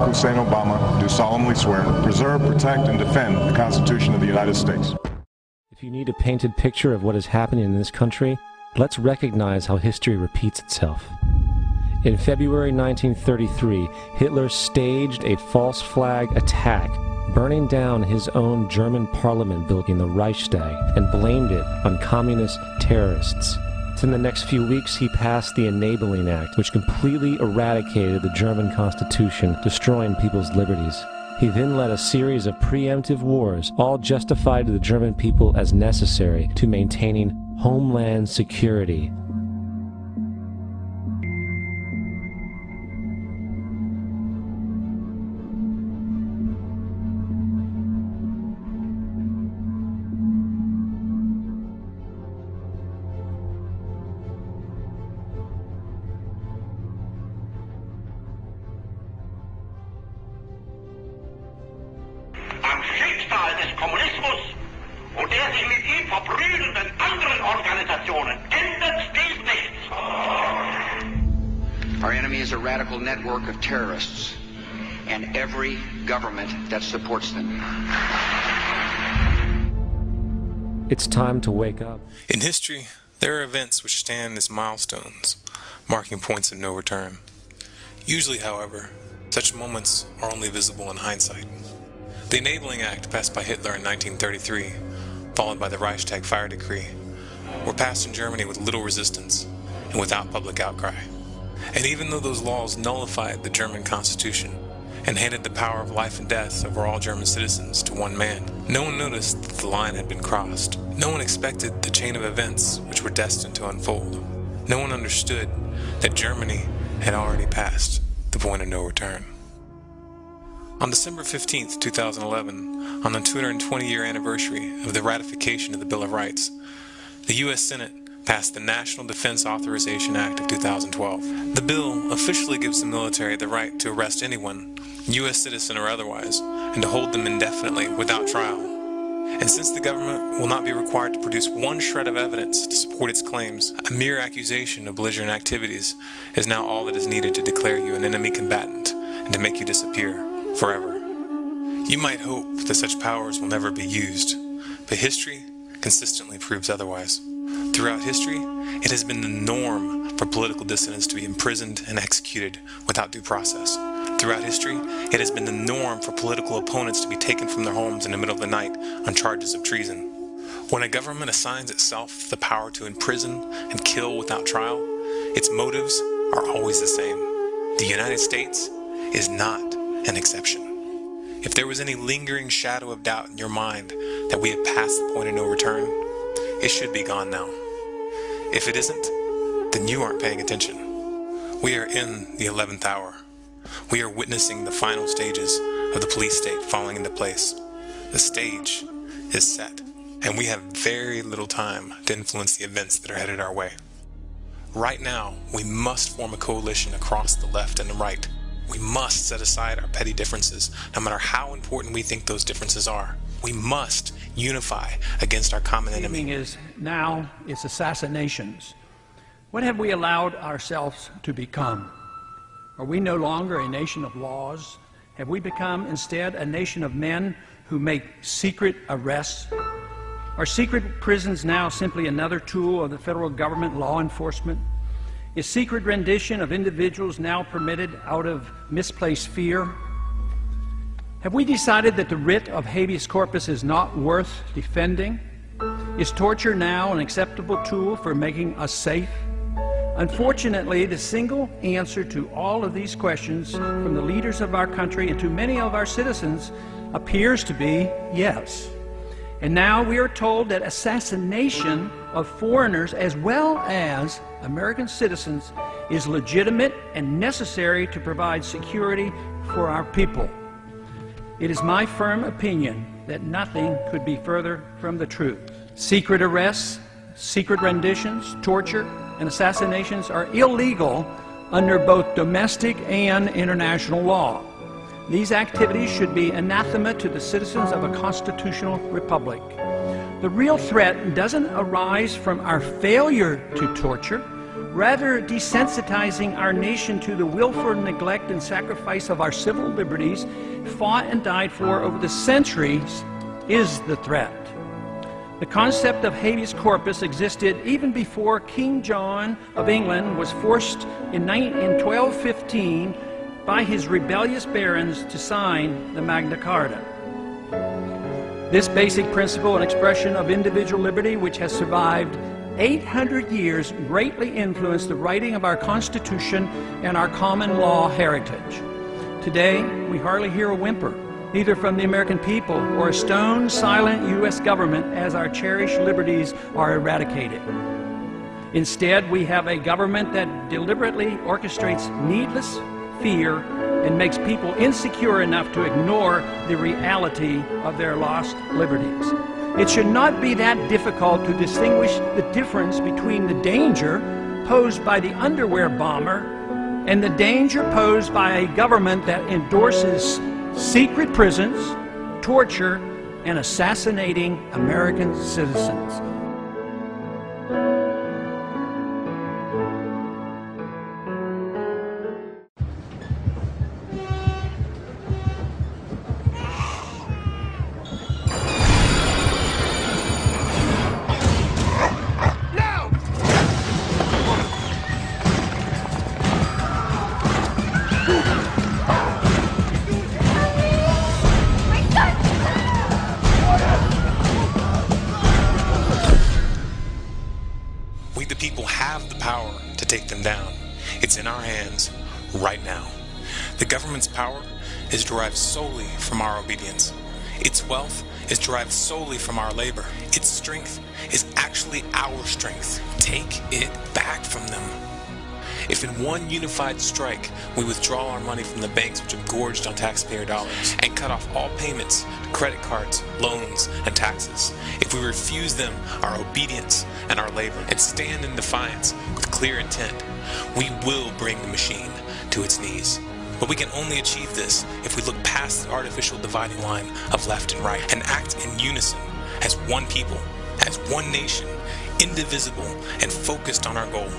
Hussein Obama, do solemnly swear to preserve, protect, and defend the Constitution of the United States. If you need a painted picture of what is happening in this country, let's recognize how history repeats itself. In February 1933, Hitler staged a false flag attack, burning down his own German parliament building, the Reichstag, and blamed it on communist terrorists. In the next few weeks, he passed the Enabling Act, which completely eradicated the German Constitution, destroying people's liberties. He then led a series of preemptive wars, all justified to the German people as necessary to maintaining homeland security. Our enemy is a radical network of terrorists and every government that supports them. It's time to wake up. In history, there are events which stand as milestones, marking points of no return. Usually, however, such moments are only visible in hindsight. The Enabling Act passed by Hitler in 1933, followed by the Reichstag fire decree, were passed in Germany with little resistance and without public outcry. And even though those laws nullified the German Constitution and handed the power of life and death over all German citizens to one man, no one noticed that the line had been crossed. No one expected the chain of events which were destined to unfold. No one understood that Germany had already passed the point of no return. On December 15, 2011, on the 220-year anniversary of the ratification of the Bill of Rights, the U.S. Senate passed the National Defense Authorization Act of 2012. The bill officially gives the military the right to arrest anyone, U.S. citizen or otherwise, and to hold them indefinitely without trial. And since the government will not be required to produce one shred of evidence to support its claims, a mere accusation of belligerent activities is now all that is needed to declare you an enemy combatant and to make you disappear forever. You might hope that such powers will never be used, but history consistently proves otherwise. Throughout history, it has been the norm for political dissidents to be imprisoned and executed without due process. Throughout history, it has been the norm for political opponents to be taken from their homes in the middle of the night on charges of treason. When a government assigns itself the power to imprison and kill without trial, its motives are always the same. The United States is not an exception. If there was any lingering shadow of doubt in your mind that we have passed the point of no return, it should be gone now. If it isn't, then you aren't paying attention. We are in the 11th hour. We are witnessing the final stages of the police state falling into place. The stage is set, and we have very little time to influence the events that are headed our way. Right now, we must form a coalition across the left and the right. We must set aside our petty differences, no matter how important we think those differences are. We must unify against our common enemy. Now it's assassinations. What have we allowed ourselves to become? Are we no longer a nation of laws? Have we become instead a nation of men who make secret arrests? Are secret prisons now simply another tool of the federal government law enforcement? Is secret rendition of individuals now permitted out of misplaced fear? Have we decided that the writ of habeas corpus is not worth defending? Is torture now an acceptable tool for making us safe? Unfortunately, the single answer to all of these questions from the leaders of our country and to many of our citizens appears to be yes. And now we are told that assassination of foreigners as well as American citizens is legitimate and necessary to provide security for our people. It is my firm opinion that nothing could be further from the truth. Secret arrests, secret renditions, torture, and assassinations are illegal under both domestic and international law. These activities should be anathema to the citizens of a constitutional republic. The real threat doesn't arise from our failure to torture, rather desensitizing our nation to the willful neglect and sacrifice of our civil liberties fought and died for over the centuries is the threat. The concept of habeas corpus existed even before King John of England was forced in 1215 by his rebellious barons to sign the Magna Carta. This basic principle and expression of individual liberty, which has survived 800 years, greatly influenced the writing of our Constitution and our common law heritage. Today, we hardly hear a whimper, either from the American people or a stone silent U.S. government, as our cherished liberties are eradicated. Instead, we have a government that deliberately orchestrates needless fear and makes people insecure enough to ignore the reality of their lost liberties. It should not be that difficult to distinguish the difference between the danger posed by the underwear bomber and the danger posed by a government that endorses secret prisons, torture, and assassinating American citizens. We the people have the power to take them down. It's in our hands right now. The government's power is derived solely from our obedience. Its wealth is derived solely from our labor. Its strength is actually our strength. Take it back from them. If in one unified strike we withdraw our money from the banks which have gorged on taxpayer dollars and cut off all payments to credit cards, loans, and taxes, if we refuse them our obedience and our labor and stand in defiance with clear intent, we will bring the machine to its knees. But we can only achieve this if we look past the artificial dividing line of left and right and act in unison as one people, as one nation, indivisible and focused on our goal.